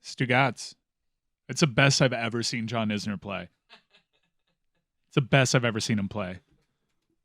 Stugotz. It's the best I've ever seen John Isner play. It's the best I've ever seen him play.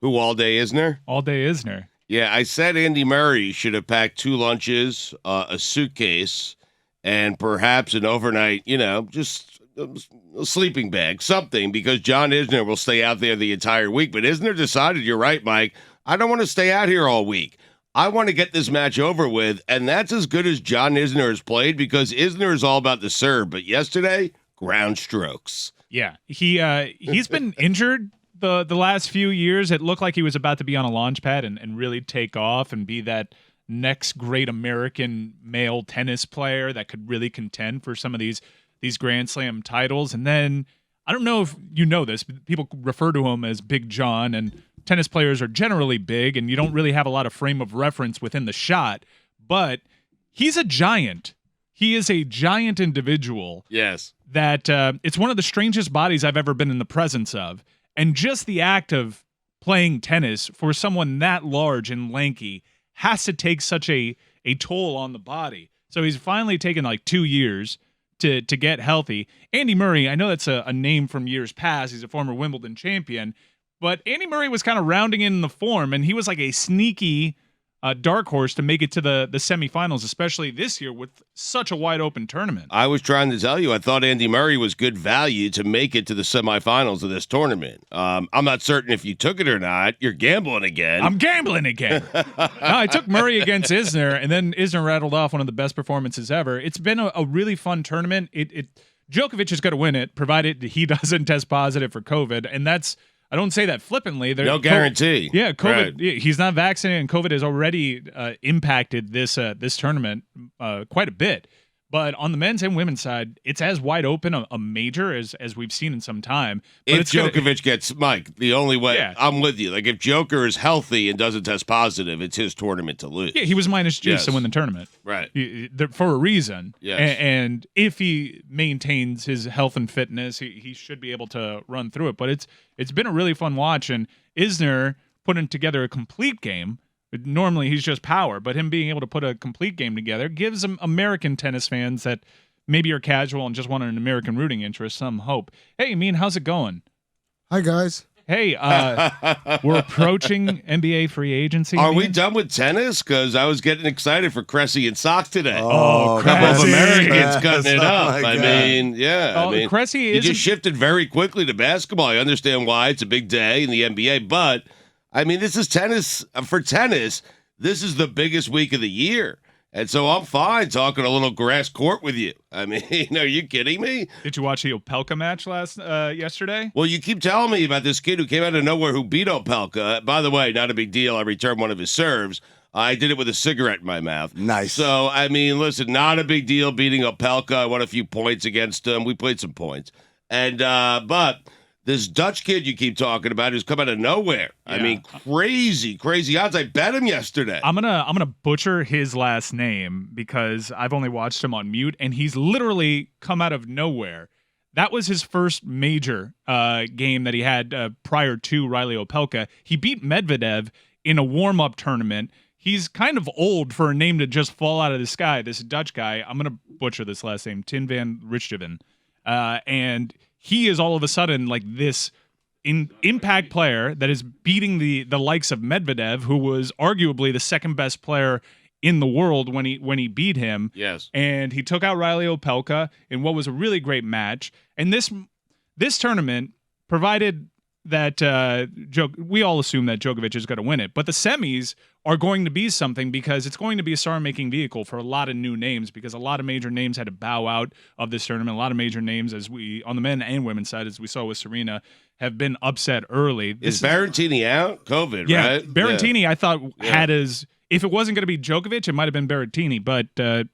Who, All Day Isner? All Day Isner. Yeah, I said Andy Murray should have packed 2 lunches, a suitcase, and perhaps an overnight, just a sleeping bag, something, because John Isner will stay out there the entire week. But Isner decided, you're right, Mike, I don't want to stay out here all week. I want to get this match over with, and that's as good as John Isner has played, because Isner is all about the serve. But yesterday, ground strokes. Yeah, he's been injured the last few years. It looked like he was about to be on a launch pad and really take off and be that next great American male tennis player that could really contend for some of these Grand Slam titles. And then, I don't know if you know this, but people refer to him as Big John, and tennis players are generally big, and you don't really have a lot of frame of reference within the shot, but he's a giant. He is a giant individual. Yes. That it's one of the strangest bodies I've ever been in the presence of. And just the act of playing tennis for someone that large and lanky has to take such a toll on the body. So he's finally taken like 2 years to get healthy. Andy Murray, I know that's a name from years past. He's a former Wimbledon champion. But Andy Murray was kind of rounding in the form, and he was like a sneaky dark horse to make it to the semifinals, especially this year with such a wide open tournament. I was trying to tell you, I thought Andy Murray was good value to make it to the semifinals of this tournament. I'm not certain if you took it or not. You're gambling again. I'm gambling again. No, I took Murray against Isner, and then Isner rattled off one of the best performances ever. It's been a really fun tournament. Djokovic is going to win it, provided he doesn't test positive for COVID, and that's. I don't say that flippantly. No guarantee. COVID, right. He's not vaccinated, and COVID has already impacted this tournament quite a bit. But on the men's and women's side, it's as wide open a major as we've seen in some time. But if Djokovic gets, Mike, the only way, yeah. I'm with you. Like, if Joker is healthy and doesn't test positive, it's his tournament to lose. Yeah, he was minus juice to win the tournament. Right. For a reason. Yes. And if he maintains his health and fitness, he should be able to run through it. But it's been a really fun watch, and Isner putting together a complete game. Normally he's just power, but him being able to put a complete game together gives American tennis fans that maybe are casual and just want an American rooting interest some hope. Hey, Amin, how's it going? Hi, guys. Hey, we're approaching NBA free agency. Are we done with tennis? Because I was getting excited for Cressy and Sock today. Oh, couple of Cressy. Americans cutting it up. Oh, I mean, yeah. Oh, Cressy you just shifted very quickly to basketball. I understand why. It's a big day in the NBA, but I mean, this is tennis. For tennis, this is the biggest week of the year. And so I'm fine talking a little grass court with you. I mean, are you kidding me? Did you watch the Opelka match yesterday? Well, you keep telling me about this kid who came out of nowhere who beat Opelka. By the way, not a big deal. I returned one of his serves. I did it with a cigarette in my mouth. Nice. So, I mean, listen, not a big deal beating Opelka. I won a few points against him. We played some points. And, but this Dutch kid you keep talking about who's come out of nowhere. Yeah. I mean, crazy odds. I bet him yesterday. I'm gonna butcher his last name because I've only watched him on mute, and he's literally come out of nowhere. That was his first major game that he had prior to Riley Opelka. He beat Medvedev in a warm-up tournament. He's kind of old for a name to just fall out of the sky, this Dutch guy. I'm going to butcher this last name, Tin van Richthofen. And he is all of a sudden like this impact player that is beating the likes of Medvedev, who was arguably the second best player in the world when he beat him. Yes. And he took out Riley Opelka in what was a really great match. And this tournament, provided that we all assume that Djokovic is going to win it, but the semis are going to be something because it's going to be a star-making vehicle for a lot of new names, because a lot of major names had to bow out of this tournament. A lot of major names, as we on the men and women's side, as we saw with Serena, have been upset early. Is Berrettini out? COVID, yeah, right? Berrettini, I thought had as if it wasn't going to be Djokovic, it might have been Berrettini, but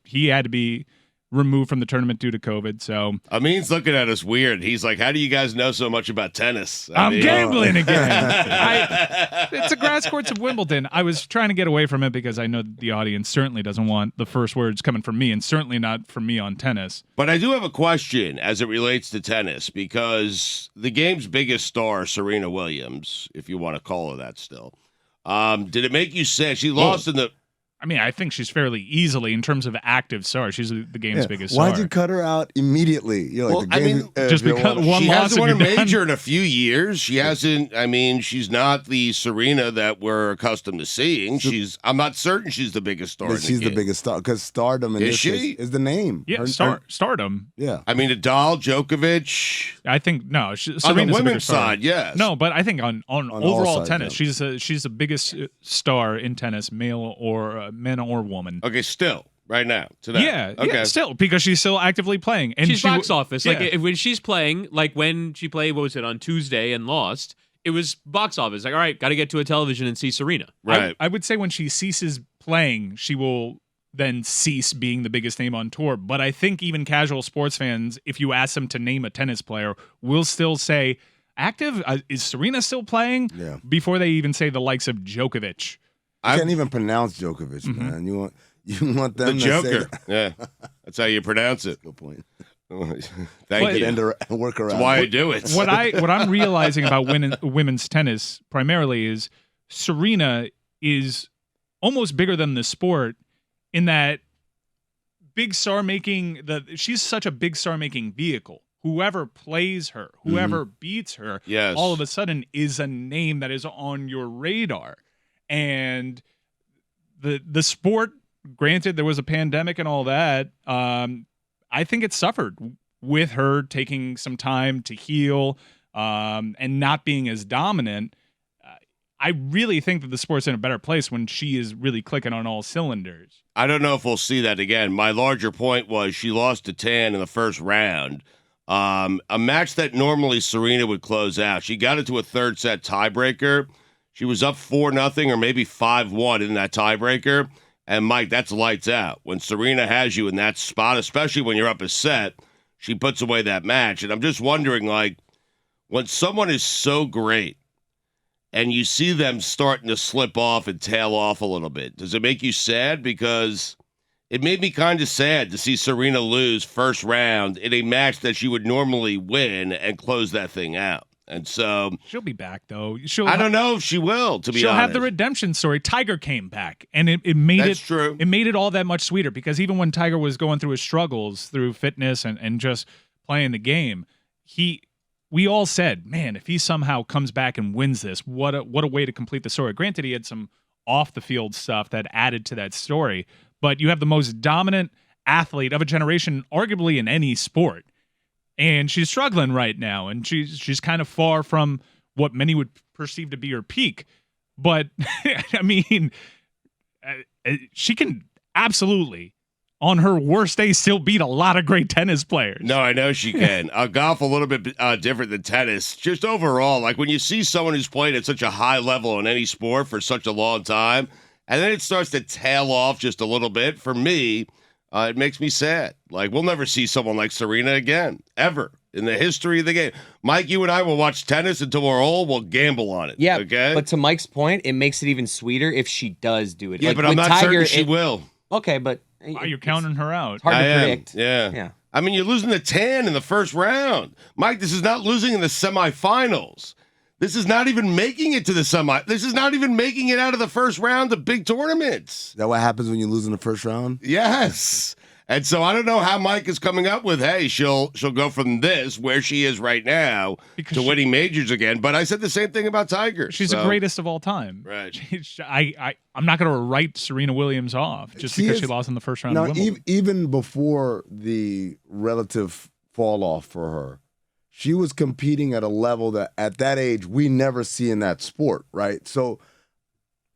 he had to be removed from the tournament due to COVID. So Amin's looking at us weird. He's like, how do you guys know so much about tennis? I'm gambling again. It's a grass courts of Wimbledon. I was trying to get away from it because I know the audience certainly doesn't want the first words coming from me, and certainly not from me on tennis. But I do have a question as it relates to tennis, because the game's biggest star, Serena Williams, if you want to call her that still, did it make you sad? She lost in the... I think she's fairly easily in terms of active star. She's the game's biggest star. Why'd you cut her out immediately? You're like, just because one she loss hasn't won a and you're major done. in a few years. She hasn't. She's not the Serena that we're accustomed to seeing. I'm not certain she's the biggest star. But she's the biggest star because stardom in Is this she? case is the name. Yeah, stardom. Yeah. Nadal, Djokovic. I think no. Serena's On the the women's bigger star. side, yes. No, but I think on all overall sides, tennis, yeah. she's the biggest star in tennis, male or man or woman. Okay, still right now today. Yeah, okay. yeah, still because she's still actively playing, and She's box office. Yeah. Like when she's playing, like when she played, what was it, on Tuesday and lost, it was box office. Like, all right, got to get to a television and see Serena. Right. I would say when she ceases playing, she will then cease being the biggest name on tour. But I think even casual sports fans, if you ask them to name a tennis player, will still say, active? Is Serena still playing? Yeah. Before they even say the likes of Djokovic. I can't even pronounce Djokovic, man. You want them The to Joker. say that? Yeah, that's how you pronounce it. Good point. Thank you. And work around. That's why I do it. What I'm realizing about women's tennis primarily is Serena is almost bigger than the sport in that big star making. She's such a big star making vehicle. Whoever plays her, whoever beats her, Yes. all of a sudden is a name that is on your radar. And the sport, granted, there was a pandemic and all that. I think it suffered with her taking some time to heal and not being as dominant. I really think that the sport's in a better place when she is really clicking on all cylinders. I don't know if we'll see that again. My larger point was she lost to Tan in the first round. A match that normally Serena would close out. She got into a third set tiebreaker. She was up 4-0 or maybe 5-1 in that tiebreaker. And Mike, that's lights out. When Serena has you in that spot, especially when you're up a set, she puts away that match. And I'm just wondering, like, when someone is so great and you see them starting to slip off and tail off a little bit, does it make you sad? Because it made me kind of sad to see Serena lose first round in a match that she would normally win and close that thing out. And so She'll be back, though. I don't know if she will, to be She'll honest. have the redemption story. Tiger came back, and it made That's true. It made it all that much sweeter because even when Tiger was going through his struggles through fitness and just playing the game, we all said, man, if he somehow comes back and wins this, what a way to complete the story. Granted, he had some off the field stuff that added to that story, but you have the most dominant athlete of a generation, arguably in any sport. And she's struggling right now, and she's kind of far from what many would perceive to be her peak. But, she can absolutely, on her worst day, still beat a lot of great tennis players. No, I know she can. Golf a little bit different than tennis. Just overall, like when you see someone who's played at such a high level in any sport for such a long time, and then it starts to tail off just a little bit, for me, it makes me sad. Like, we'll never see someone like Serena again, ever, in the history of the game. Mike, you and I will watch tennis until we're old. We'll gamble on it. Yeah, okay? but to Mike's point, it makes it even sweeter if she does do it. Yeah, Like, but I'm with not Tiger, certain she will. Okay, but You're counting her out. It's hard I to am, predict. yeah. Yeah. I mean, you're losing to Tan in the first round. Mike, this is not losing in the semifinals. This is not even making it to the semi. This is not even making it out of the first round of big tournaments. Is that what happens when you lose in the first round? Yes. And so I don't know how Mike is coming up with, hey, she'll go from this, where she is right now, Because to winning majors again. But I said the same thing about Tiger. She's so. the greatest of all time. Right. I'm not going to write Serena Williams off just because she lost in the first round Now, of Wimbledon. even before the relative fall off for her, she was competing at a level that at that age we never see in that sport, right? So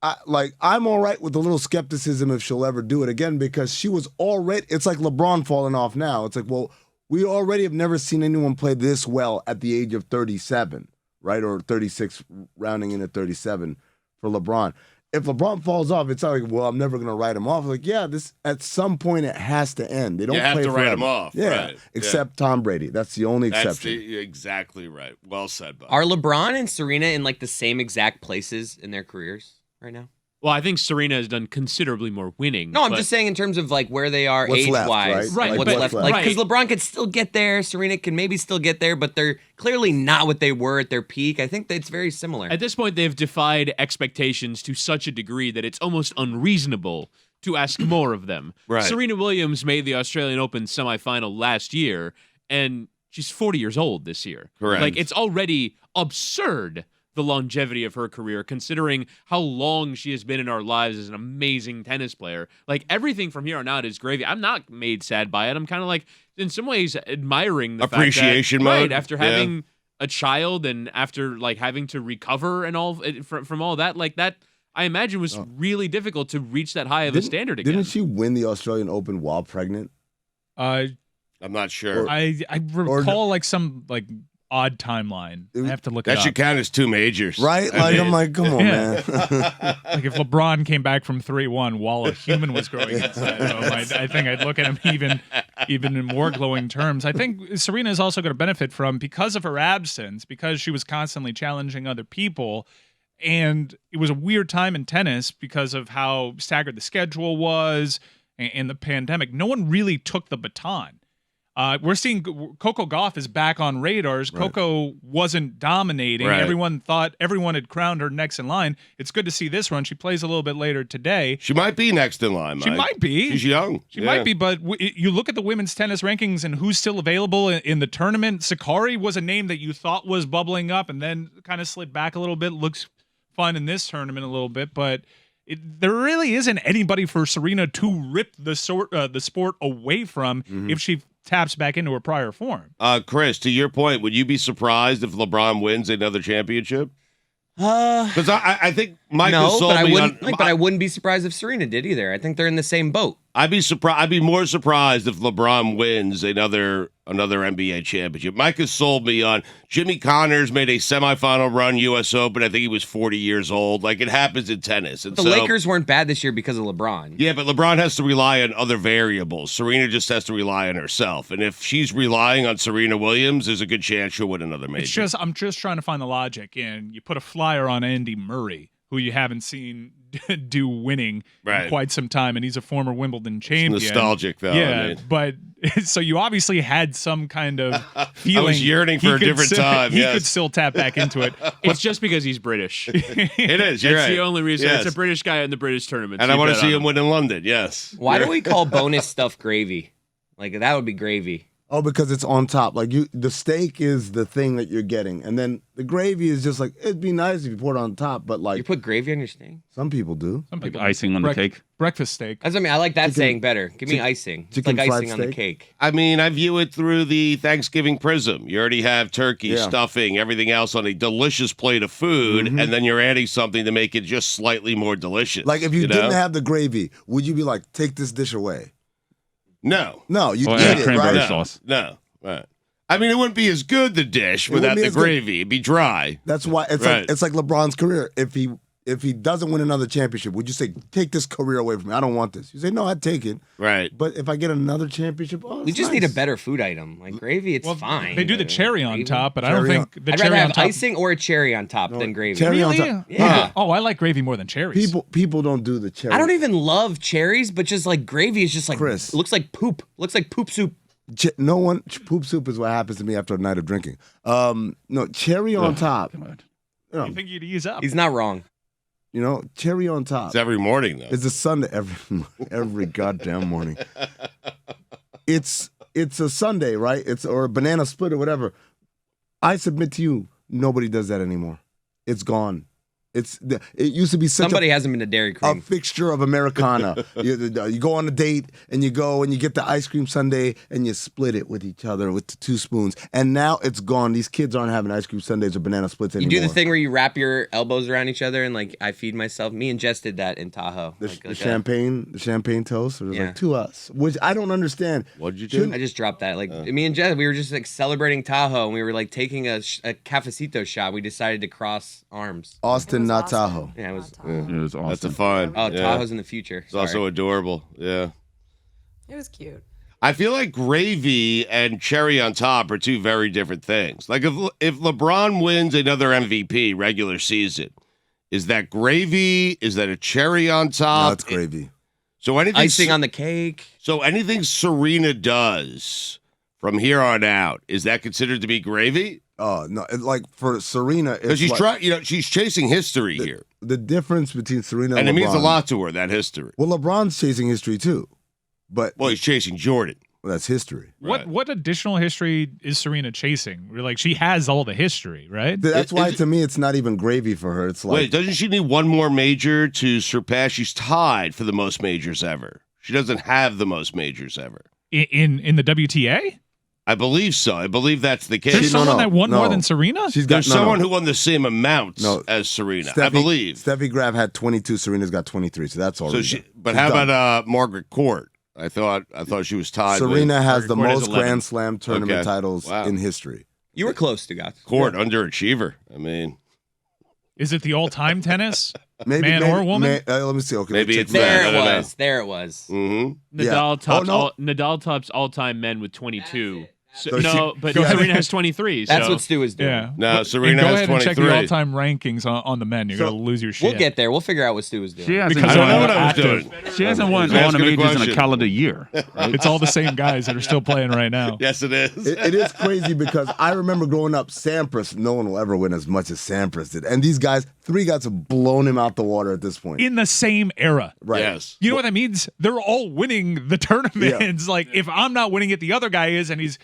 I'm all right with a little skepticism if she'll ever do it again because she was already, it's like LeBron falling off now. It's like, well, we already have never seen anyone play this well at the age of 37, right? Or 36, rounding in at 37 for LeBron. If LeBron falls off, it's not like, well, I'm never going to write him off. Like, yeah, this at some point it has to end. They don't You have play to write forever. him off. Yeah, Right. except Tom Brady. That's the only That's exception. exactly right. Well said, Bob. Are LeBron and Serena in like the same exact places in their careers right now? Well, I think Serena has done considerably more winning. No, I'm but- just saying in terms of like where they are What's left, age-wise. right? Right, What's but- left. what's Like, left. because LeBron could still get there, Serena can maybe still get there, but they're clearly not what they were at their peak. I think that it's very similar. At this point, they've defied expectations to such a degree that it's almost unreasonable to ask more of them. Right. Serena Williams made the Australian Open semifinal last year, and she's 40 years old this year. Correct. Like, it's already absurd, the longevity of her career, considering how long she has been in our lives as an amazing tennis player. Like, everything from here on out is gravy. I'm not made sad by it. I'm kind of like, in some ways, admiring the Appreciation fact that, mode. right, after having a child and after, like, having to recover and all from all that, like, that I imagine was really difficult to reach that high of a standard again. Didn't she win the Australian Open while pregnant? I'm not sure. I recall like some like odd timeline. I have to look it That up. should count as 2 majors. Right? Like, I'm like, come on, man. Like if LeBron came back from 3-1 while a human was growing inside of him, I think I'd look at him even in more glowing terms. I think Serena is also going to benefit from, because of her absence, because she was constantly challenging other people. And it was a weird time in tennis because of how staggered the schedule was and the pandemic. No one really took the baton. We're seeing Coco Gauff is back on radars. Right. Coco wasn't dominating. Right. Everyone thought everyone had crowned her next in line. It's good to see this run. She plays a little bit later today. She might be next in line, Mike. She might be. She's young. She might be, but you look at the women's tennis rankings and who's still available in the tournament. Sakari was a name that you thought was bubbling up and then kind of slid back a little bit. Looks fun in this tournament a little bit, but there really isn't anybody for Serena to rip the sport away from if she taps back into her prior form. Chris, to your point, would you be surprised if LeBron wins another championship? Because I think Michael No, sold but I me wouldn't. on. But I wouldn't be surprised if Serena did either. I think they're in the same boat. I'd be surprised. I'd be more surprised if LeBron wins another NBA championship. Mike has sold me on Jimmy Connors made a semifinal run U.S. Open. I think he was 40 years old. Like, it happens in tennis. And The Lakers weren't bad this year because of LeBron. Yeah, but LeBron has to rely on other variables. Serena just has to rely on herself. And if she's relying on Serena Williams, there's a good chance she'll win another major. I'm just trying to find the logic. And you put a flyer on Andy Murray, who you haven't seen do winning in quite some time, and he's a former Wimbledon champion. It's nostalgic, though. Yeah, I mean. but so you obviously had some kind of feeling. I was yearning for a different time. He yes. could still tap back into it. It's just because he's British. It is. You're That's right. the only reason. Yes. It's a British guy in the British tournament. And I want to see him win in London. Yes. Why do we call bonus stuff gravy? Like, that would be gravy. Oh, because it's on top. Like, the steak is the thing that you're getting, and then the gravy is just like, it'd be nice if you pour it on top, but You like put gravy on your steak? some people do. Some Like people icing on the cake. breakfast steak. That's what I mean. I like that Chicken- saying better. Give me icing. It's chicken like fried icing on the steak? cake. I mean, I view it through the Thanksgiving prism. You already have turkey, Yeah. stuffing, everything else on a delicious plate of food, and then you're adding something to make it just slightly more delicious. Like, if you know? didn't have the gravy, would you be like, take this dish away? No. No, you'd Oh, eat yeah, it, cranberry right? sauce. No. Right. I mean, it wouldn't be as good, the dish, wouldn't without be the as good. gravy. It'd be dry. That's why it's Right. like LeBron's career. If he doesn't win another championship, would you say, take this career away from me? I don't want this. You say, no, I'd take it. Right. But if I get another championship, oh, We it's just nice. need a better food item. Like gravy, it's Well, fine. they do the cherry on Gravy? top, but I don't Cherry on- think the I'd cherry rather on have top. icing or a cherry on top than gravy. cherry on Really? top. Yeah. Oh, I like gravy more than cherries. People don't do the cherry. I don't even love cherries, but just like gravy is just like Chris. It looks like poop. Looks like poop soup. No one poop soup is what happens to me after a night of drinking. No, cherry on top. Come on. You think you'd ease up? He's not wrong. You know, cherry on top. It's every morning, though. It's a Sunday every goddamn morning. It's a Sunday, right? Or a banana split or whatever. I submit to you, nobody does that anymore. It's gone. It used to be such Somebody hasn't been to Dairy a Cream. fixture of Americana. You go on a date and you go and you get the ice cream sundae and you split it with each other with the 2 spoons. And now it's gone. These kids aren't having ice cream sundaes or banana splits You anymore. do the thing where you wrap your elbows around each other and like I feed myself. Me and Jess did that in Tahoe. The, Like the a- champagne toast. Or there's Yeah. like to us, which I don't understand. What'd you do? I just dropped that. Like me and Jess, we were just like celebrating Tahoe and we were like taking a cafecito shot. We decided to cross arms. Austin, It was not awesome. Tahoe. Yeah, it was. It was awesome. That's a fun. Oh, yeah. Tahoe's in the future. It's also adorable. Yeah. It was cute. I feel like gravy and cherry on top are 2 very different things. Like if LeBron wins another MVP regular season, is that gravy? Is that a cherry on top? No, it's gravy. So anything icing on the cake. So anything Serena does from here on out, is that considered to be gravy? Oh no! Like for Serena, Because it's she's like, she's chasing history here. the difference between Serena And and it LeBron. means a lot to her, that history. Well, LeBron's chasing history too, but Well, he's chasing Jordan. that's history. Right. What additional history is Serena chasing? Like, she has all the history, right? That's why to me it's not even gravy for her. It's like Wait, doesn't she need one more major to surpass? She's tied for the most majors ever. She doesn't have the most majors ever. In the WTA? I believe so. I believe that's the case. There's someone that won more than Serena? She's got There's someone who won the same amount as Serena, I believe. Steffi Graf had 22. Serena's got 23, so that's already. But how about Margaret Court? I thought she was tied. Serena with has the Margaret Court has most 11. Grand Slam tournament titles in history. You were close to God. Court, underachiever. I mean, Is it the all-time tennis? Maybe, Man or woman? let me see. Okay, Maybe let's it's check that. I There it don't know. was. There it was. Mm-hmm. Yeah. Nadal tops all-time men with 22. So But go ahead. Serena has 23. That's so. what Stu is doing. Yeah. No, And Serena go has ahead and check the 23. all-time rankings on the men. You're So- going to lose your shit. We'll get there. We'll figure out what Stu is doing. She hasn't Because I don't know won. what I was active. doing. She hasn't won Just all the asking a majors in a question. calendar year. It's all the same guys that are still playing right now. Yes, it is. It is crazy because I remember growing up, Sampras, no one will ever win as much as Sampras did. And these guys, 3 guys have blown him out the water at this point. In the same era. Right. Yes. You know what that means? They're all winning the tournaments. Like, if I'm not winning it, the other guy is, and he's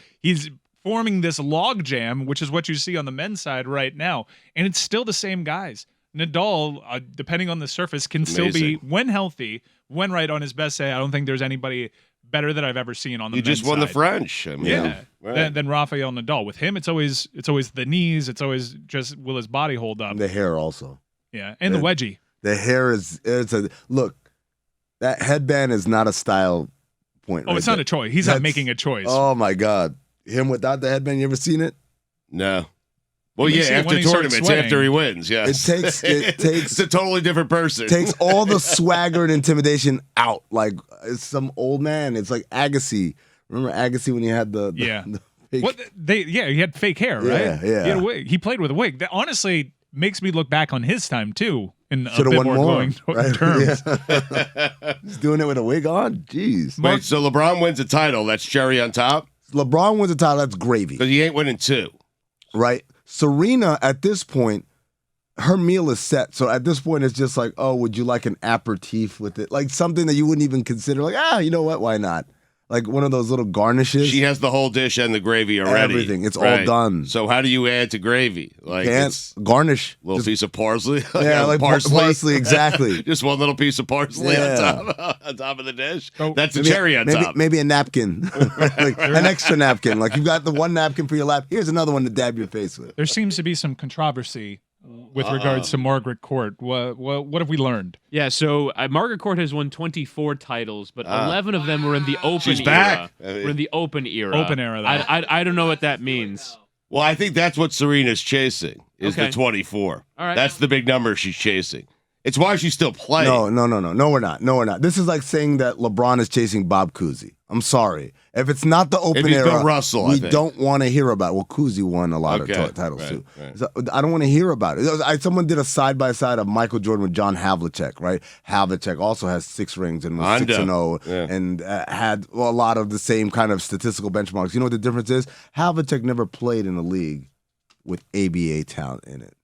forming this log jam, which is what you see on the men's side right now. And it's still the same guys. Nadal, depending on the surface, can still be, Amazing. when healthy, when right on his best day. I don't think there's anybody better that I've ever seen on the You men's just won the side. French. I mean, Yeah. right. Than Rafael Nadal. With him, it's always the knees. It's always just, will his body hold up? And the hair also. Yeah. And the wedgie. The hair it's a look. That headband is not a style point. Oh, right it's not there. a choice. He's not That's- making a choice. Oh my God, him without the headband. You ever seen it? No. Well, You yeah, see it when after he starts tournaments, sweating. after he wins, yes. It takes It's a totally different person. takes all the swagger and intimidation out. Like it's some old man. It's like Agassi. Remember Agassi when he had the Yeah. the fake- What he had fake hair, right? Yeah, yeah. He had a wig. He played with a wig. That honestly makes me look back on his time too in a Should have bit won more more. glowing Right? terms. Yeah. He's doing it with a wig on. Jeez. Wait, so LeBron wins a title. That's cherry on top? LeBron wins the title. That's gravy, Because he ain't winning 2. right? Serena at this point, her meal is set. So at this point, it's just like, oh, would you like an aperitif with it? Like something that you wouldn't even consider. Like, you know what? Why not? Like one of those little garnishes. She has the whole dish and the gravy already. Everything. It's all done. So how do you add to gravy? Like Can't it's garnish. a little Just- piece of parsley? yeah, like parsley. Exactly. Just one little piece of parsley Yeah. on top of the dish. Oh, That's the Maybe- cherry on maybe, top. Maybe a napkin, like an extra napkin. Like you've got the one napkin for your lap. Here's another one to dab your face with. There seems to be some controversy with regards to Margaret Court. What have we learned? Yeah, so Margaret Court has won 24 titles, but 11 of them were in the Open She's era. back. We're in the Open era. Open era, though. I don't know what that means. Well, I think that's what Serena's chasing is Okay. the 24. All right. That's the big number she's chasing. It's why she's still playing. No, we're not. This is like saying that LeBron is chasing Bob Cousy. I'm sorry. If it's not the Open It'd be era, Bill Russell, I we think. don't want to hear about it. Well, Cousy won a lot Okay, of titles right, too. right. So I don't want to hear about it. Someone did a side-by-side of Michael Jordan with John Havlicek, right? Havlicek also has 6 rings and was Hondo. 6-0 Yeah. and had a lot of the same kind of statistical benchmarks. You know what the difference is? Havlicek never played in a league with ABA talent in it.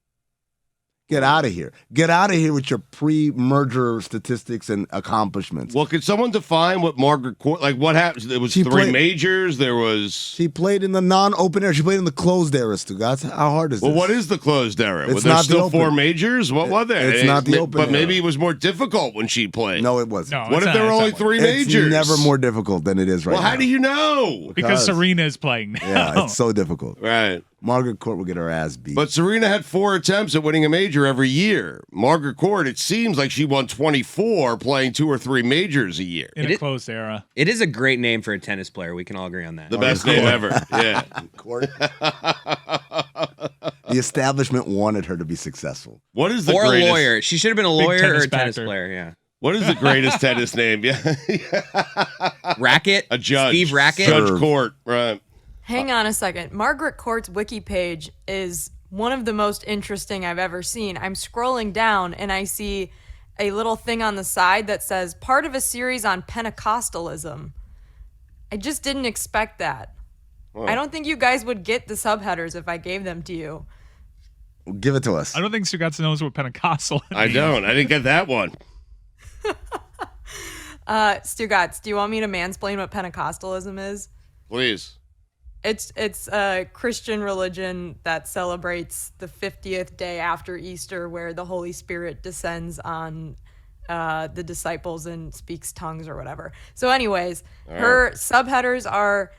Get out of here. Get out of here with your pre-merger statistics and accomplishments. Well, could someone define what Margaret Court, like what happened? There was She 3 played- majors. There was. She played in the non-open era. She played in the closed era, Stugotz. How hard is Well, this? what is the closed era? It's Were there not the still open. 4 majors? What was there? It's not the open But maybe era. it was more difficult when she played. No, it wasn't. No, What it's if there not- were it's only not 3 It's majors? never more difficult than it is right Well, now. how do you know? Because Serena is playing now. Yeah, it's so difficult. Right. Margaret Court will get her ass beat. But Serena had 4 attempts at winning a major every year. Margaret Court, it seems like she won 24 playing 2 or 3 majors a year. in It a is- closed era. It is a great name for a tennis player. We can all agree on that. The best name ever. Yeah. Court. The establishment wanted her to be successful. What is the Or greatest? a lawyer. She should have been a lawyer or tennis a tennis backer. player. Yeah. What is the greatest tennis name? Yeah. Racket. A judge. Steve Racket. Judge Serve. Court. Right. Hang on a second. Margaret Court's wiki page is one of the most interesting I've ever seen. I'm scrolling down and I see a little thing on the side that says part of a series on Pentecostalism. I just didn't expect that. I don't think you guys would get the subheaders if I gave them to you. Give it to us. I don't think Stugotz knows what Pentecostal I means. don't. I didn't get that one. Stugotz, do you want me to mansplain what Pentecostalism is? Please. It's a Christian religion that celebrates the 50th day after Easter, where the Holy Spirit descends on the disciples and speaks tongues or whatever. So anyways, her subheaders are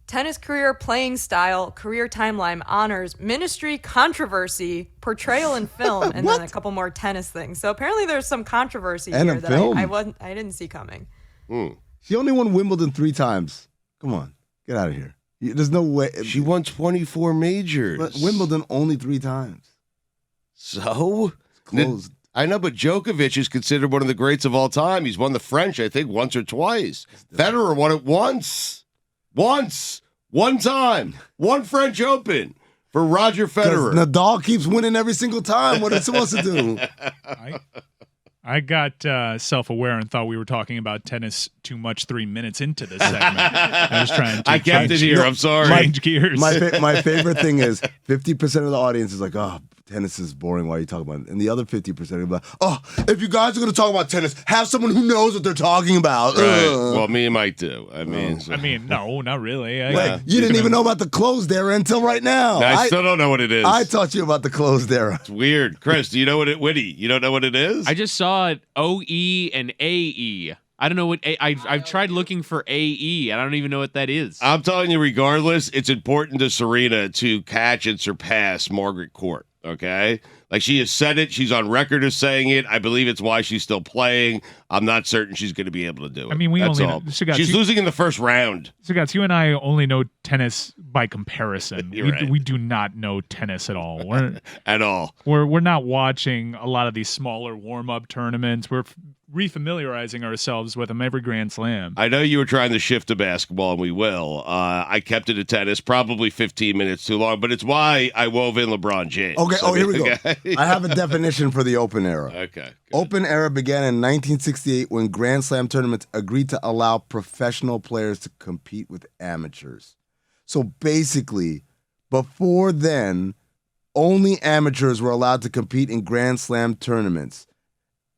tennis career, playing style, career timeline, honors, ministry, controversy, portrayal in film, and then a couple more tennis things. So apparently there's some controversy And here a that film. I didn't see coming. She only won Wimbledon 3 times. Come on, get out of here. There's no way. She won 24 majors. But Wimbledon only 3 times. So? Closed. I know, but Djokovic is considered one of the greats of all time. He's won the French, I think, once or twice. Federer won it once. One time. One French Open for Roger Federer. Nadal keeps winning every single time. What are they supposed to do? I got self-aware and thought we were talking about tennis too much 3 minutes into this segment. I was trying to I kept it here. I'm sorry. change gears. My favorite thing is 50% of the audience is like, oh, tennis is boring. Why are you talking about it? And the other 50% are like, oh, if you guys are going to talk about tennis, have someone who knows what they're talking about. Right. Well, me and Mike do. I mean, no, not really. You didn't even know about the closed era until right now. I still don't know what it is. I taught you about the closed era. It's weird. Chris, do you know what it, Witty? You don't know what it is? I just saw it OE and AE. I don't know what I've tried looking for AE. I don't even know what that is. I'm telling you, regardless, it's important to Serena to catch and surpass Margaret Court. Okay? Like, she has said it. She's on record as saying it. I believe it's why she's still playing. I'm not certain she's going to be able to do it. I mean, That's all. She's losing in the first round. Stugotz, you and I only know tennis by comparison. You're right. We do not know tennis at all. At all. We're not watching a lot of these smaller warm-up tournaments. We're refamiliarizing ourselves with them every Grand Slam. I know you were trying to shift to basketball, and we will. I kept it at tennis, probably 15 minutes too long, but it's why I wove in LeBron James. Okay, here we go. Okay. I have a definition for the open era. Okay. Good. Open era began in 1968 when Grand Slam tournaments agreed to allow professional players to compete with amateurs. So basically, before then, only amateurs were allowed to compete in Grand Slam tournaments.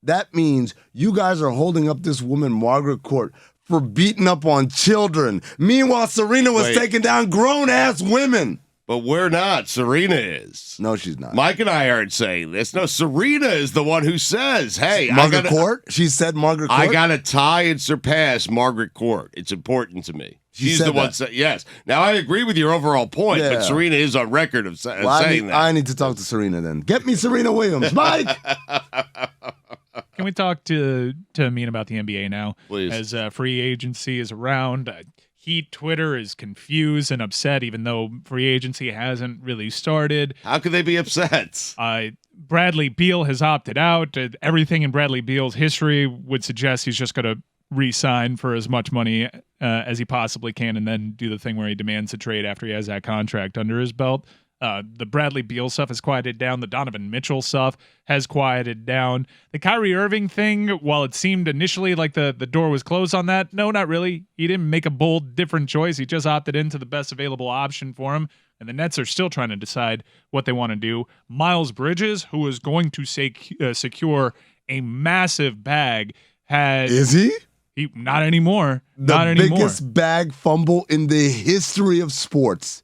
That means you guys are holding up this woman, Margaret Court, for beating up on children. Meanwhile, Serena was taking down grown-ass women. But we're not. Serena is. No, she's not. Mike and I aren't saying this. No, Serena is the one who says, hey, Margaret Court? She said Margaret Court? I got to tie and surpass Margaret Court. It's important to me. She's the one saying, yes. Now, I agree with your overall point, but Serena is on record of saying that. I need to talk to Serena then. Get me Serena Williams. Mike! Can we talk to Amin about the NBA now? Please. As free agency is around, Heat Twitter is confused and upset, even though free agency hasn't really started. How could they be upset? Bradley Beal has opted out. Everything in Bradley Beal's history would suggest he's just going to re-sign for as much money as he possibly can and then do the thing where he demands a trade after he has that contract under his belt. The Bradley Beal stuff has quieted down. The Donovan Mitchell stuff has quieted down. The Kyrie Irving thing, while it seemed initially like the door was closed on that, no, not really. He didn't make a bold, different choice. He just opted into the best available option for him. And the Nets are still trying to decide what they want to do. Miles Bridges, who is going to secure a massive bag, Is he? Not anymore. The biggest bag fumble in the history of sports.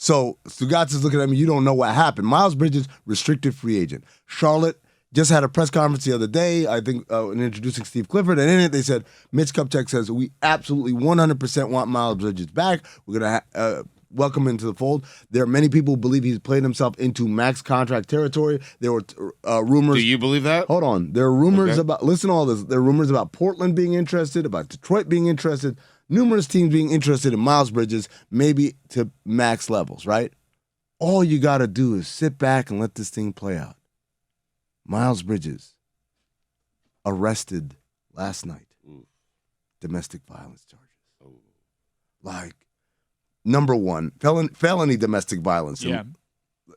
So Stugotz is looking at me. You don't know what happened. Miles Bridges, restricted free agent. Charlotte just had a press conference the other day, I think, in introducing Steve Clifford. And in it, they said, Mitch Kupchak says, we absolutely 100% want Miles Bridges back. We're going to welcome him into the fold. There are many people who believe he's played himself into max contract territory. There were rumors. Do you believe that? Hold on. There are rumors about, listen to all this. There are rumors about Portland being interested, about Detroit being interested. Numerous teams being interested in Miles Bridges, maybe to max levels, right? All you got to do is sit back and let this thing play out. Miles Bridges, arrested last night. Domestic violence charges. Like, number one, felony domestic violence. Yeah.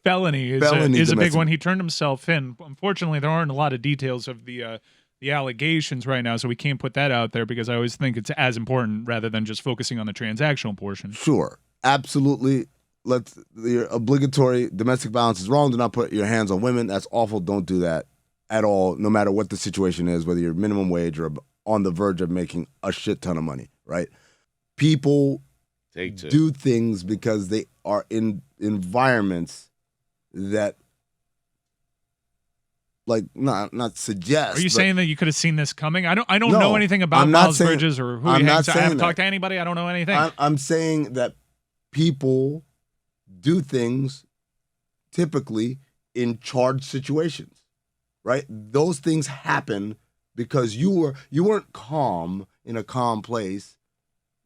Felony is a big one. He turned himself in. Unfortunately, there aren't a lot of details of the allegations right now, so we can't put that out there because I always think it's as important rather than just focusing on the transactional portion. Sure. Absolutely. the obligatory domestic violence is wrong. Do not put your hands on women. That's awful. Don't do that at all, no matter what the situation is, whether you're minimum wage or on the verge of making a shit ton of money, right? People do things because they are in environments that, like, not suggest. Are you saying that you could have seen this coming? I don't No, know anything about Miles Bridges or who I'm he not hangs out. I saying haven't that. talked to anybody. I don't know anything. I'm saying that people do things typically in charged situations, right? Those things happen because you weren't calm in a calm place.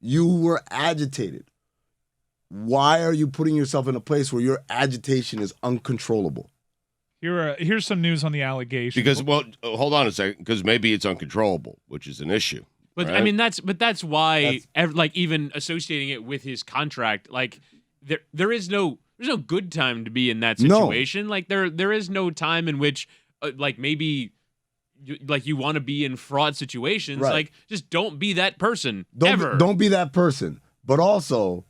You were agitated. Why are you putting yourself in a place where your agitation is uncontrollable? Here's some news on the allegations. Because, well, hold on a second, because maybe it's uncontrollable, which is an issue. But right? I mean, that's why, like, even associating it with his contract, like, there is no good time to be in that situation. No. Like, there is no time in which, like, maybe, you want to be in fraud situations. Right. Like, just don't be that person. Don't be that person. But also,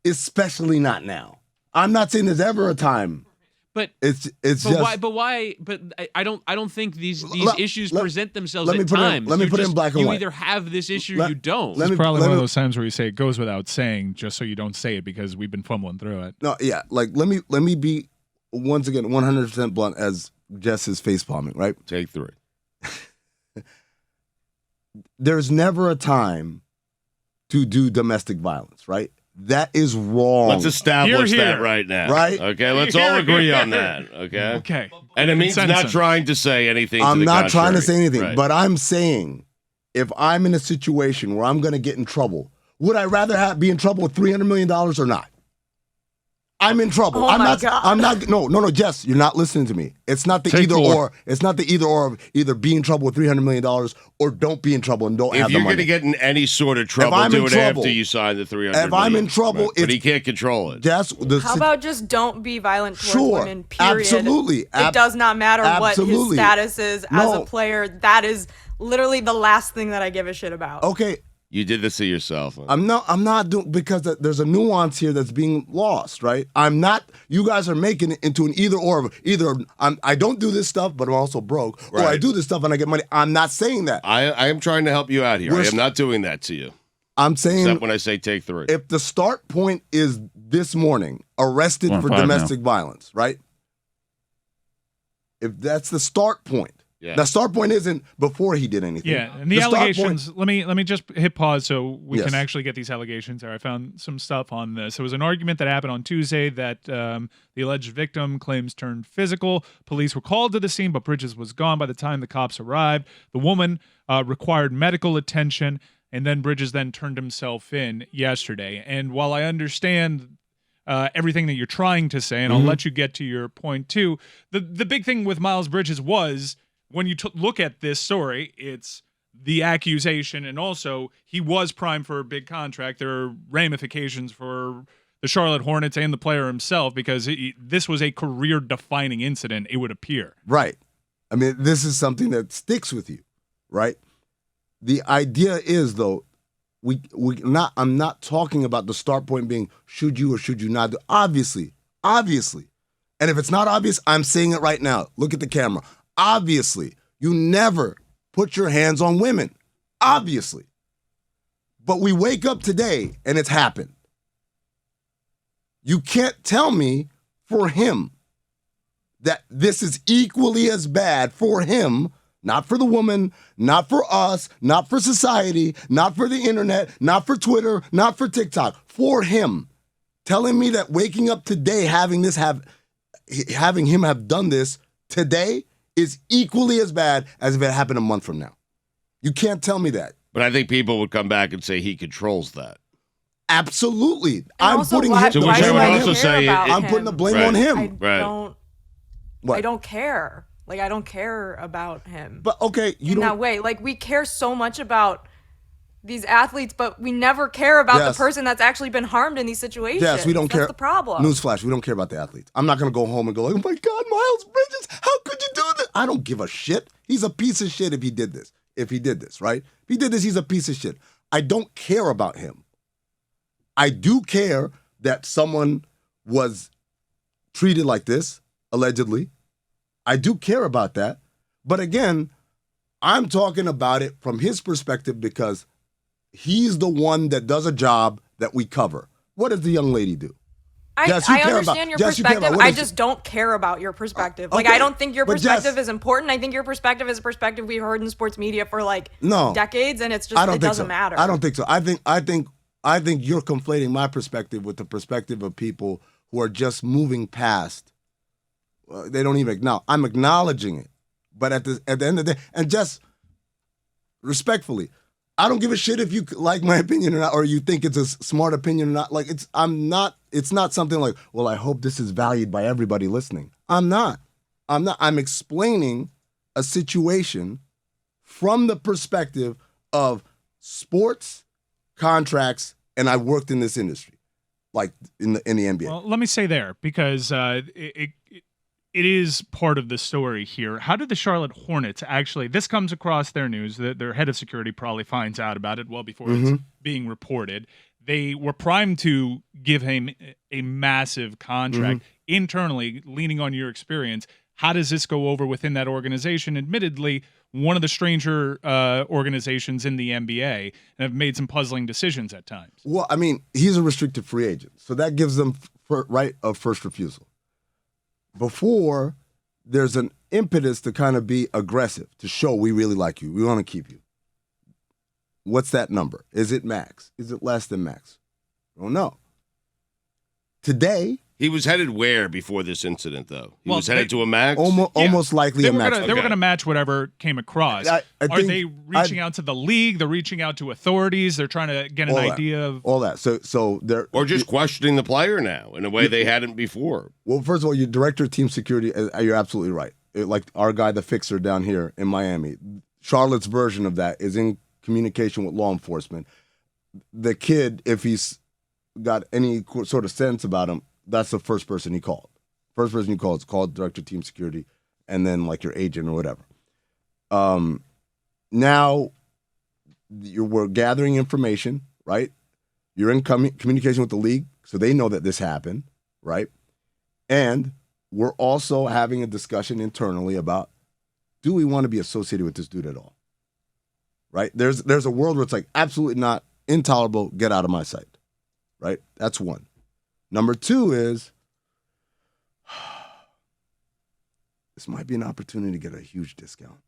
especially not now. I'm not saying there's ever a time. But it's just why? But I don't think these issues present themselves let me at put times. Let me put it in black and you white. either have this issue, or you don't. It's probably one of those times where you say it goes without saying, just so you don't say it because we've been fumbling through it. No, yeah. Like let me be once again 100% blunt as Jess is face palming. Right. Take 3. There's never a time to do domestic violence. Right. That is wrong. Let's establish that right now. Right? Okay, let's all agree on that. Okay? Okay. And it means not trying to say anything to the I'm not trying to contrary. say anything, Right. but I'm saying if I'm in a situation where I'm going to get in trouble, would I rather be in trouble with $300 million or not? I'm in trouble. Oh I'm my not. God. I'm not. No, Jess, you're not listening to me. It's not the Take either 4. or. It's not the either or of either be in trouble with $300 million or don't be in trouble and don't If have the you're money. going to get in any sort of trouble, I'm do in it trouble- after you sign the $300 if I'm million, in trouble, right? But it's- he can't control it. Jess, How about just don't be violent towards Sure. women, period? Absolutely. It does not matter what his Absolutely. status is as No. a player. That is literally the last thing that I give a shit about. okay. You did this to yourself. Huh? I'm not doing because there's a nuance here that's being lost, right? I'm not. You guys are making it into an either or. Either I don't do this stuff, but I'm also broke, or I Right. do this stuff and I get money. I'm not saying that. I am trying to help you out here. I We're- am not doing that to you. I'm saying Except when I say take 3. if the start point is this morning, arrested for 1-5 domestic violence, right? If that's the start point, Yeah. the start point isn't before he did anything. Yeah, and the start allegations. Let me just hit pause so we Yes. can actually get these allegations there. I found some stuff on this. It was an argument that happened on Tuesday that the alleged victim claims turned physical. Police were called to the scene, but Bridges was gone by the time the cops arrived. The woman required medical attention, and then Bridges then turned himself in yesterday. And while I understand everything that you're trying to say, and I'll let you get to your point too, the big thing with Miles Bridges was, when you look at this story, it's the accusation, and also he was primed for a big contract. There are ramifications for the Charlotte Hornets and the player himself because this was a career-defining incident, it would appear. Right. I mean, this is something that sticks with you, right? The idea is, though, I'm not talking about the start point being should you or should you not do. Obviously. And if it's not obvious, I'm saying it right now. Look at the camera. Obviously, you never put your hands on women. Obviously. But we wake up today and it's happened. You can't tell me for him that this is equally as bad for him, not for the woman, not for us, not for society, not for the internet, not for Twitter, not for TikTok, for him. Telling me that waking up today, having him have done this today is equally as bad as if it happened a month from now. You can't tell me that. But I think people would come back and say he controls that. Absolutely. And I'm also, putting why the To do which blame I would on also him. say I'm putting the blame on him. I Right. don't. What? I don't care. Like, I don't care about him. But okay, you in don't. that way, like, we care so much about these athletes, but we never care about Yes. the person that's actually been harmed in these situations. Yes, we don't care. That's the problem. Newsflash, we don't care about the athletes. I'm not going to go home and go, like, oh my God, Miles Bridges, how could you do this? I don't give a shit. He's a piece of shit if he did this. Right? If he did this, he's a piece of shit. I don't care about him. I do care that someone was treated like this, allegedly. I do care about that. But again, I'm talking about it from his perspective because he's the one that does a job that we cover. What does the young lady do? I understand your perspective. I just don't care about your perspective. Like, Okay. I don't think your But perspective Jess- is important. I think your perspective is a perspective we've heard in sports media for like No. decades, and it's just I don't it think doesn't so. matter. I don't think so. I think you're conflating my perspective with the perspective of people who are just moving past. They don't even acknowledge. I'm acknowledging it, but at the end of the day, and just respectfully, I don't give a shit if you like my opinion or not, or you think it's a smart opinion or not. Like it's not something like, well, I hope this is valued by everybody listening. I'm not. I'm explaining a situation from the perspective of sports, contracts, and I've worked in this industry, like in the NBA. Well, let me say there, because it is part of the story here. How did the Charlotte Hornets actually, this comes across their news, that their head of security probably finds out about it well before it's being reported. They were primed to give him a massive contract internally, leaning on your experience. How does this go over within that organization? Admittedly, one of the stranger organizations in the NBA, and have made some puzzling decisions at times. Well, I mean, he's a restricted free agent, so that gives them right of first refusal. Before, there's an impetus to kind of be aggressive, to show we really like you. We want to keep you. What's that number? Is it max? Is it less than max? I don't know. Today, He was headed where before this incident, though? He Well, was headed to a max? almost likely They a were max. gonna, they were going to match whatever came across. I Are think they reaching out to the league? They're reaching out to authorities. They're trying to get an All that. idea of. all that. So they're Or just questioning the player now in a way they hadn't before? Well, first of all, your director of team security, you're absolutely right. Like our guy, the fixer down here in Miami, Charlotte's version of that is in communication with law enforcement. The kid, if he's got any sort of sense about him, that's the first person he called. First person he called is called director of team security, and then like your agent or whatever. Now we're gathering information, right? You're in communication with the league, so they know that this happened, right? And we're also having a discussion internally about, do we want to be associated with this dude at all? Right? There's a world where it's like, absolutely not, intolerable, get out of my sight. Right? That's one. Number two is, this might be an opportunity to get a huge discount.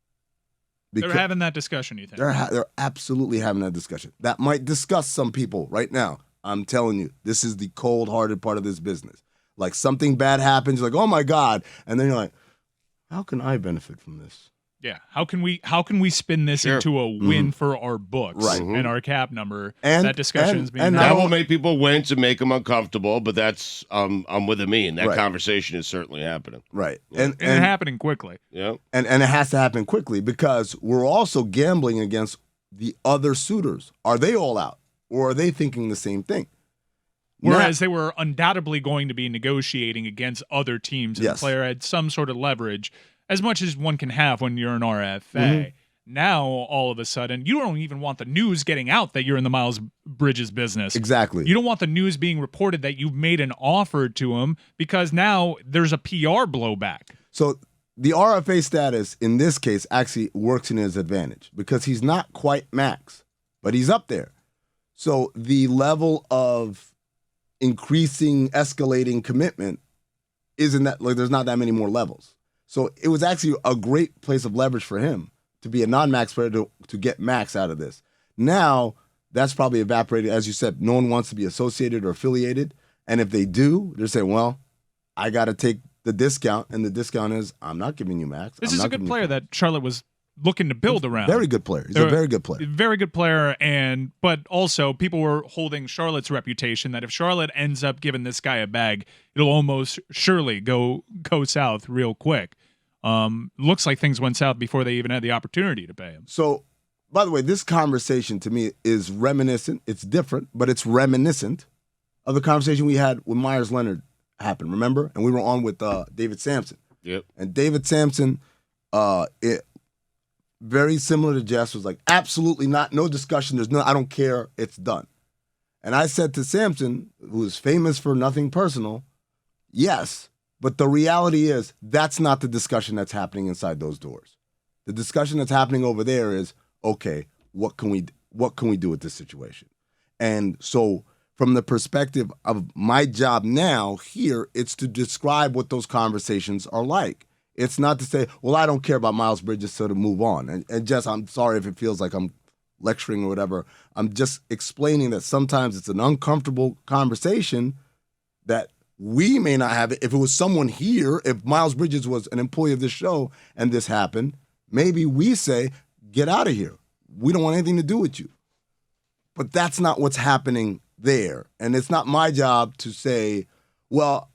They're having that discussion, you think? They're absolutely having that discussion. That might disgust some people right now. I'm telling you, this is the cold-hearted part of this business. Like something bad happens, you're like, oh my God. And then you're like, how can I benefit from this? Yeah. How can we spin this Sure. into a win for our books Right. and our cap number? And- that discussion is being and had. That now- will make people wince and make them uncomfortable, but that's I'm with Amin. That Right. conversation is certainly happening. Right. and it's happening quickly. Yeah. And it has to happen quickly because we're also gambling against the other suitors. Are they all out? Or are they thinking the same thing? Whereas they were undoubtedly going to be negotiating against other teams, and Yes. the player had some sort of leverage, as much as one can have when you're an RFA. Mm-hmm. Now, all of a sudden, you don't even want the news getting out that you're in the Miles Bridges business. Exactly. You don't want the news being reported that you've made an offer to him, because now there's a PR blowback. So the RFA status in this case actually works in his advantage because he's not quite max, but he's up there. So the level of increasing, escalating commitment isn't that, like, there's not that many more levels. So it was actually a great place of leverage for him to be a non-max player to get max out of this. Now, that's probably evaporated. As you said, no one wants to be associated or affiliated. And if they do, they're saying, well, I got to take the discount. And the discount is, I'm not giving you max. This I'm is not a good giving you player max. that Charlotte was looking to build around. Very good player. He's a very good player. Very good player, but also people were holding Charlotte's reputation that if Charlotte ends up giving this guy a bag, it'll almost surely go south real quick. Looks like things went south before they even had the opportunity to pay him. So, by the way, this conversation to me is reminiscent. It's different, but it's reminiscent of the conversation we had when Myers Leonard happened, remember? And we were on with David Sampson. Yep. And David Sampson, very similar to Jess, was like, absolutely not, no discussion, I don't care, it's done. And I said to Sampson, who is famous for nothing personal, Yes, but the reality is that's not the discussion that's happening inside those doors. The discussion that's happening over there is, okay, what can we do with this situation? And so from the perspective of my job now here, it's to describe what those conversations are like. It's not to say, well, I don't care about Miles Bridges, so to move on. And Jess, I'm sorry if it feels like I'm lecturing or whatever. I'm just explaining that sometimes it's an uncomfortable conversation that we may not have it. If it was someone here, if Miles Bridges was an employee of this show and this happened, maybe we say, get out of here. We don't want anything to do with you. But that's not what's happening there. And it's not my job to say, well,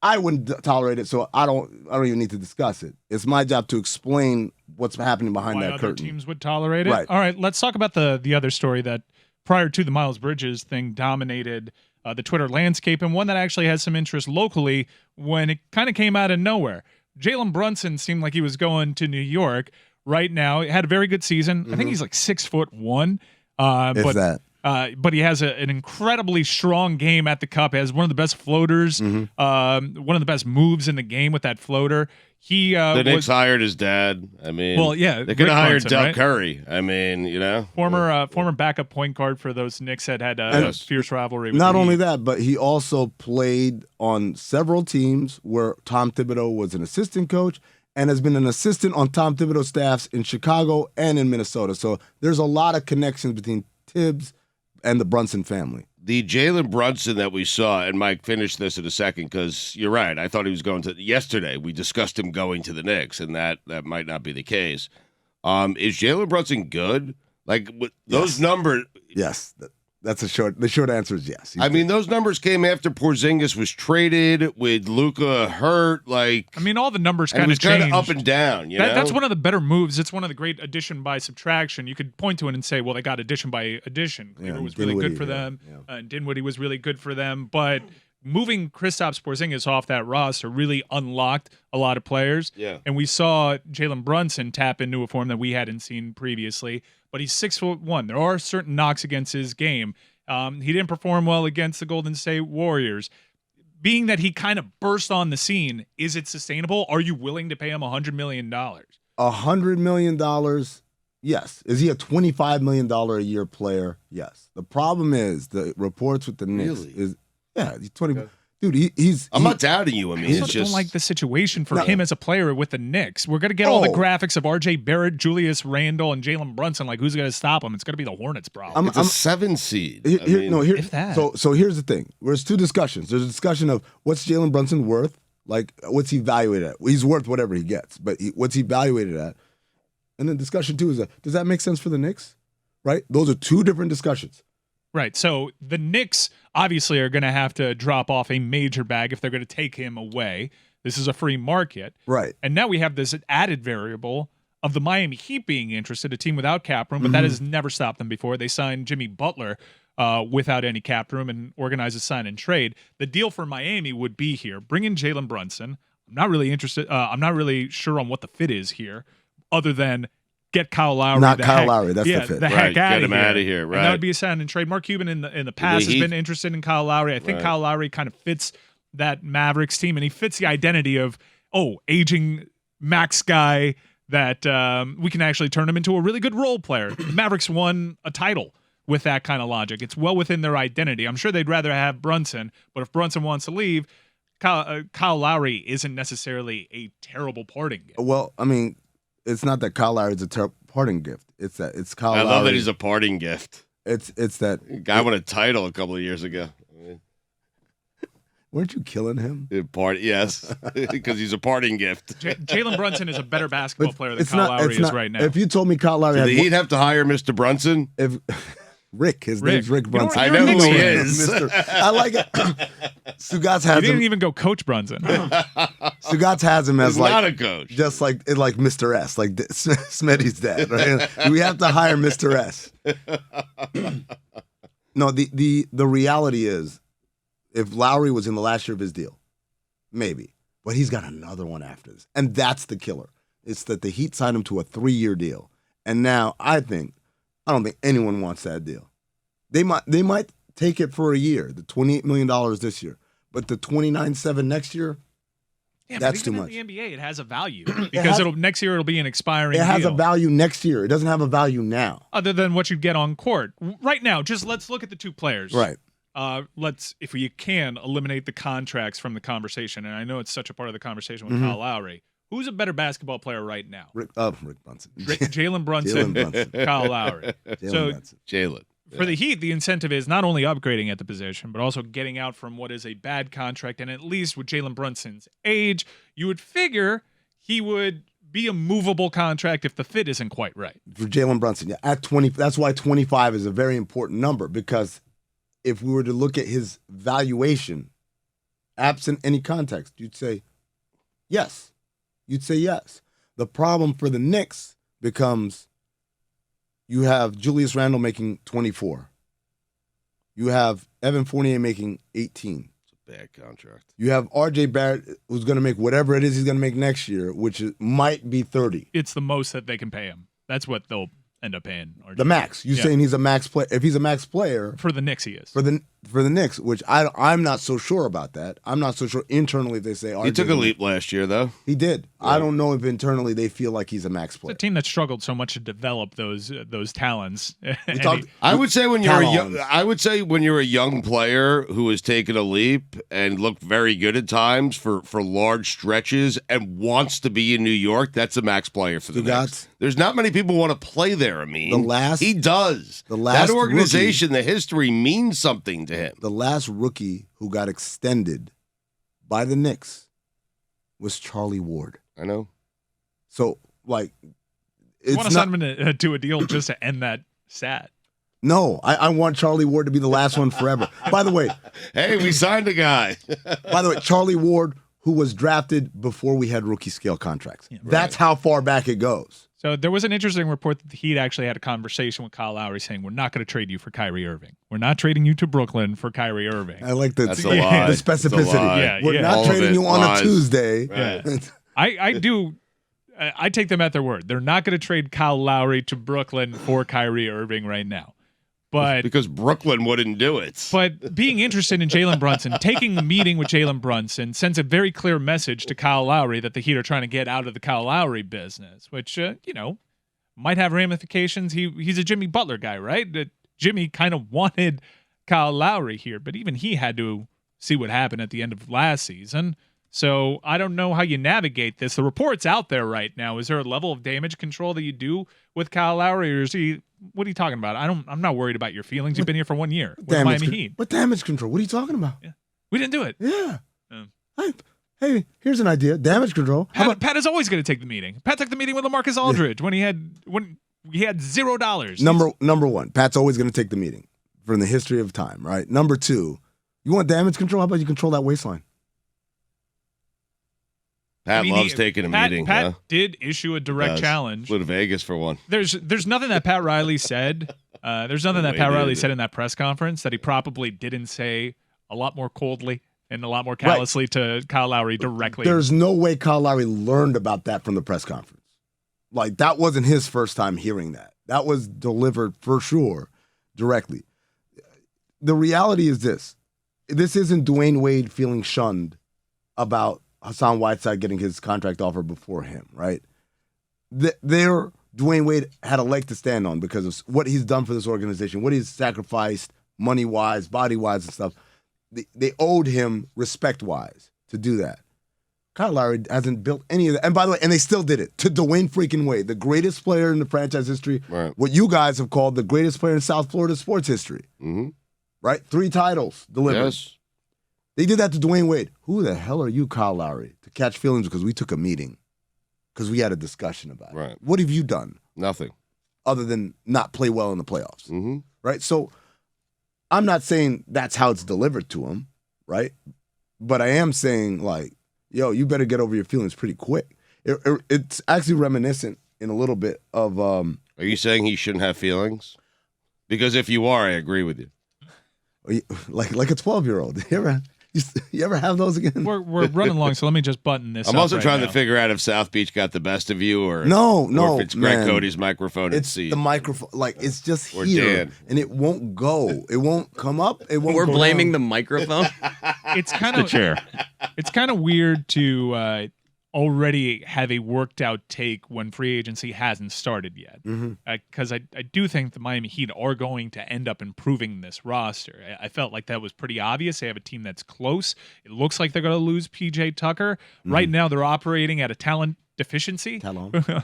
I wouldn't tolerate it, so I don't even need to discuss it. It's my job to explain what's happening behind that curtain. Other teams would tolerate it. Right. All right, let's talk about the other story that prior to the Miles Bridges thing dominated the Twitter landscape, and one that actually has some interest locally when it kind of came out of nowhere. Jalen Brunson seemed like he was going to New York right now. He had a very good season. I think he's like 6'1". But he has an incredibly strong game at the cup. He has one of the best floaters, one of the best moves in the game with that floater. The Knicks hired his dad. I mean, well, yeah, they could have hired Brunson, Del right? Curry. I mean, former backup point guard for those Knicks had a fierce rivalry. With Not the only Heat. that, but he also played on several teams where Tom Thibodeau was an assistant coach and has been an assistant on Tom Thibodeau's staffs in Chicago and in Minnesota. So there's a lot of connections between Tibbs and the Brunson family. The Jalen Brunson that we saw, and Mike, finish this in a second because you're right. I thought he was going to. Yesterday, we discussed him going to the Knicks, and that might not be the case. Is Jalen Brunson good? Like those numbers? Yes, that's the short answer is yes. I mean, those numbers came after Porzingis was traded with Luka hurt. All the numbers and kind it of was kind changed. of up and down. That's one of the better moves. It's one of the great addition by subtraction. You could point to it and say, well, they got addition by addition. Cleaver was really good for them. And Dinwiddie was really good for them. But moving Kristaps Porzingis off that roster really unlocked a lot of players. Yeah. And we saw Jalen Brunson tap into a form that we hadn't seen previously. But he's 6'1". There are certain knocks against his game. He didn't perform well against the Golden State Warriors. Being that he kind of burst on the scene, is it sustainable? Are you willing to pay him $100 million? $100 million, yes. Is he a $25 million a year player? Yes. The problem is the reports with the Knicks is, he's 20. Okay. Dude, he's. I'm not doubting you. I mean, I don't like the situation for him as a player with the Knicks. We're going to get all the graphics of R.J. Barrett, Julius Randle, and Jalen Brunson. Like, who's going to stop him? It's going to be the Hornets' problem. It's a 7 seed. If that. So here's the thing. There's two discussions. There's a discussion of what's Jalen Brunson worth? Like, what's he evaluated at? He's worth whatever he gets, but what's he evaluated at? And then discussion two is, does that make sense for the Knicks? Right? Those are two different discussions. Right. So the Knicks obviously are going to have to drop off a major bag if they're going to take him away. This is a free market. Right. And now we have this added variable of the Miami Heat being interested, a team without cap room, but that has never stopped them before. They signed Jimmy Butler without any cap room and organized a sign and trade. The deal for Miami would be here. Bring in Jalen Brunson. I'm not really interested. I'm not really sure on what the fit is here other than get Kyle Lowry. Not Kyle Lowry. That's the fit. The heck Get him out of here. Right. And that would be a sign and trade. Mark Cuban in the past has been interested in Kyle Lowry. I think Kyle Lowry kind of fits that Mavericks team, and he fits the identity of aging max guy that we can actually turn him into a really good role player. The Mavericks won a title with that kind of logic. It's well within their identity. I'm sure they'd rather have Brunson, but if Brunson wants to leave, Kyle Lowry isn't necessarily a terrible parting gift. Well, I mean, it's not that Kyle Lowry is a parting gift. It's that it's Kyle Lowry. I love that he's a parting gift. It's that guy won a title a couple of years ago. Weren't you killing him? Yes, because he's a parting gift. Jalen Brunson is a better basketball player than Kyle Lowry is right now. If you told me Kyle Lowry, Did the Heat have to hire Mr. Brunson? His name's Rick Brunson. I know who he is. I like it. Stugotz has He didn't him. even go coach Brunson. Stugotz has him as He's not a coach. just like Mr. S, like Smitty's dad. Right? We have to hire Mr. S. No, the reality is, if Lowry was in the last year of his deal, maybe, but he's got another one after this, and that's the killer. It's that the Heat signed him to a 3-year deal, and now I don't think anyone wants that deal. They might take it for a year, the $28 million this year. But the 29-7 next year, Yeah, that's but too even much. in the NBA, it has a value because next year it'll be an expiring. It has deal. a value next year. It doesn't have a value now. Other than what you'd get on court right now. Just let's look at the two players. Right. Let's, if you can, eliminate the contracts from the conversation. And I know it's such a part of the conversation with Kyle Lowry. Who's a better basketball player right now? Rick Brunson. Jalen Brunson, Jalen Brunson. Kyle Lowry. Jalen. For the Heat, the incentive is not only upgrading at the position, but also getting out from what is a bad contract. And at least with Jalen Brunson's age, you would figure he would be a movable contract if the fit isn't quite right. For Jalen Brunson, yeah, at 20, that's why 25 is a very important number, because if we were to look at his valuation, absent any context, you'd say yes. You'd say yes. The problem for the Knicks becomes you have Julius Randle making 24. You have Evan Fournier making 18. It's a bad contract. You have RJ Barrett, who's going to make whatever it is he's going to make next year, which might be 30. It's the most that they can pay him. That's what they'll end up paying. The max. You're saying he's a max player. If he's a max player. For the Knicks, he is. For the Knicks, which I'm not so sure about that. I'm not so sure internally if they say He took a leap last year, though. He did. Yeah. I don't know if internally they feel like he's a max player. It's a team that struggled so much to develop those talents. I would say when you're a young player who has taken a leap and looked very good at times for large stretches and wants to be in New York, that's a max player for the Knicks. There's not many people who want to play there. I mean, he does. That organization, the history means something to him. The last rookie who got extended by the Knicks was Charlie Ward. I know. So, like, you want to send him to a deal just to end that stat? No, I want Charlie Ward to be the last one forever. By the way, hey, we signed a guy. By the way, Charlie Ward, who was drafted before we had rookie scale contracts. Yeah, that's how far back it goes. So there was an interesting report that the Heat actually had a conversation with Kyle Lowry saying, we're not going to trade you for Kyrie Irving. We're not trading you to Brooklyn for Kyrie Irving. I like the specificity. Yeah, we're not trading you on a Tuesday. Right. I take them at their word. They're not going to trade Kyle Lowry to Brooklyn for Kyrie Irving right now. But because Brooklyn wouldn't do it. But being interested in Jalen Brunson, taking a meeting with Jalen Brunson sends a very clear message to Kyle Lowry that the Heat are trying to get out of the Kyle Lowry business, which, might have ramifications. He's a Jimmy Butler guy, right? Jimmy kind of wanted Kyle Lowry here, but even he had to see what happened at the end of last season. So I don't know how you navigate this. The report's out there right now. Is there a level of damage control that you do with Kyle Lowry, or is he? What are you talking about? I'm not worried about your feelings. You've been here for 1 year. With Miami Heat. What damage control? What are you talking about? Yeah. We didn't do it. Yeah. Hey, here's an idea. Damage control. Pat is always going to take the meeting. Pat took the meeting with LaMarcus Aldridge when he had $0. Number one, Pat's always going to take the meeting from the history of time, right? Number two, you want damage control? How about you control that waistline? Pat loves taking a meeting. Pat did issue a direct challenge. Flew to Vegas for one. There's nothing that Pat Riley said. There's nothing that Pat Riley said in that press conference that he probably didn't say a lot more coldly and a lot more callously to Kyle Lowry directly. There's no way Kyle Lowry learned about that from the press conference. Like, that wasn't his first time hearing that. That was delivered for sure directly. The reality is this. This isn't Dwayne Wade feeling shunned about Hassan Whiteside getting his contract offer before him, right? Dwayne Wade had a leg to stand on because of what he's done for this organization, what he's sacrificed money-wise, body-wise and stuff. They owed him respect-wise to do that. Kyle Lowry hasn't built any of that. And by the way, and they still did it to Dwayne freaking Wade, the greatest player in the franchise history, what you guys have called the greatest player in South Florida sports history, right? 3 titles delivered. Yes. They did that to Dwayne Wade. Who the hell are you, Kyle Lowry, to catch feelings because we took a meeting, because we had a discussion about it? Right. What have you done? Nothing. Other than not play well in the playoffs, right? So I'm not saying that's how it's delivered to him, right? But I am saying, like, yo, you better get over your feelings pretty quick. It's actually reminiscent in a little bit of... Are you saying he shouldn't have feelings? Because if you are, I agree with you. Like a 12-year-old. You ever have those again? We're running long, so let me just button this. I'm also trying to figure out if South Beach got the best of you, or no, if it's Greg Cody's microphone. It's the microphone. Like, it's just or here, Dan. and it won't go. It won't come up. It won't. We're blaming the microphone. it's kind The of chair. it's kind of weird to already have a worked out take when free agency hasn't started yet. Because I do think the Miami Heat are going to end up improving this roster. I felt like that was pretty obvious. They have a team that's close. It looks like they're going to lose PJ Tucker. Right now, they're operating at a talent deficiency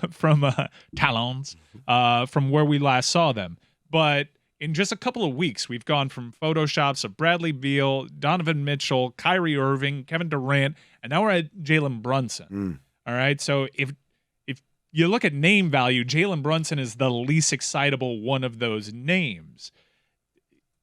from talons from where we last saw them. But in just a couple of weeks, we've gone from photoshops of Bradley Beal, Donovan Mitchell, Kyrie Irving, Kevin Durant, and now we're at Jalen Brunson. All right, so if you look at name value, Jalen Brunson is the least excitable one of those names.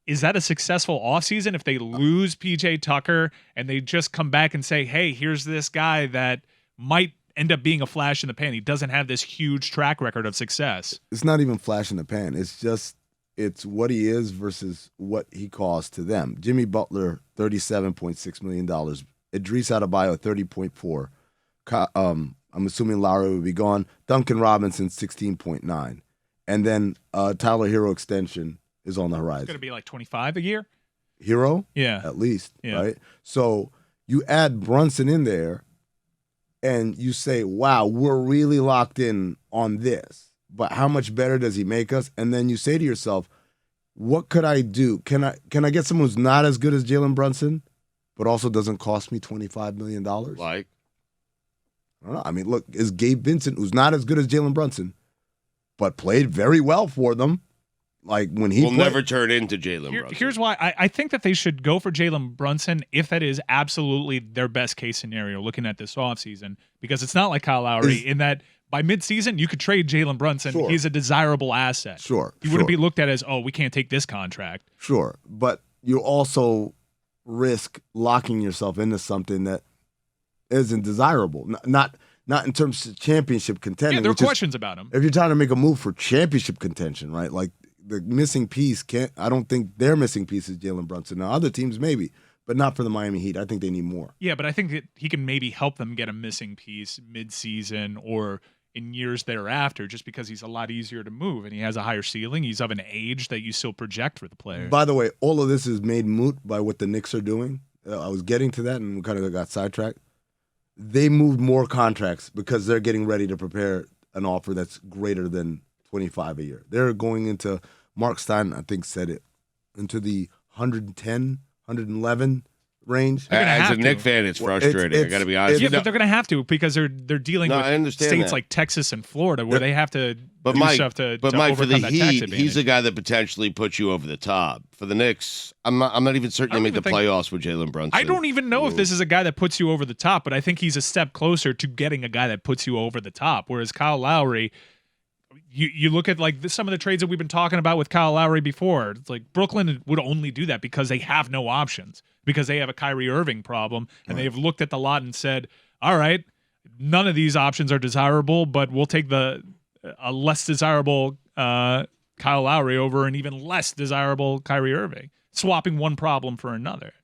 Is that a successful offseason if they lose PJ Tucker and they just come back and say, hey, here's this guy that might end up being a flash in the pan? He doesn't have this huge track record of success. It's not even flash in the pan. It's what he is versus what he costs to them. Jimmy Butler, $37.6 million. Idris Adebayo, $30.4. I'm assuming Lowry will be gone. Duncan Robinson, $16.9. And then Tyler Hero extension is on the horizon. It's going to be like 25 a year? Hero? Yeah. At least, Yeah. right? So you add Brunson in there and you say, wow, we're really locked in on this. But how much better does he make us? And then you say to yourself, what could I do? Can I get someone who's not as good as Jalen Brunson, but also doesn't cost me $25 million? Like, I don't know. I mean, look, is Gabe Vincent, who's not as good as Jalen Brunson, but played very well for them. Like when he will never turn into Jalen Brunson. Here's why I think that they should go for Jalen Brunson if that is absolutely their best case scenario looking at this offseason, because it's not like Kyle Lowry in that by midseason you could trade Jalen Brunson. Sure. He's a desirable asset. Sure. He wouldn't be looked at as, oh, we can't take this contract. Sure. But you also risk locking yourself into something that isn't desirable. Not in terms of championship contention. Yeah, there are questions about him. If you're trying to make a move for championship contention, right? Like the missing piece I don't think their missing piece is Jalen Brunson. Now other teams maybe, but not for the Miami Heat. I think they need more. Yeah, but I think that he can maybe help them get a missing piece mid-season or in years thereafter, just because he's a lot easier to move and he has a higher ceiling. He's of an age that you still project for the player. By the way, all of this is made moot by what the Knicks are doing. I was getting to that and we kind of got sidetracked. They moved more contracts because they're getting ready to prepare an offer that's greater than 25 a year. They're going into, Mark Stein, I think, said it, into the 110, 111 range. As a Knicks fan, it's frustrating. I got to be honest. Yeah, but they're going to have to because they're dealing with states like Texas and Florida where they have to do stuff to Mike, for the overcome that tax Heat, advantage. he's a guy that potentially puts you over the top. For the Knicks, I'm not even certain they make the playoffs with Jalen Brunson. I don't even know if this is a guy that puts you over the top, but I think he's a step closer to getting a guy that puts you over the top. Whereas Kyle Lowry, you look at like some of the trades that we've been talking about with Kyle Lowry before. It's like Brooklyn would only do that because they have no options, because they have a Kyrie Irving problem, and they've looked at the lot and said, all right, none of these options are desirable, but we'll take a less desirable Kyle Lowry over an even less desirable Kyrie Irving, swapping one problem for another.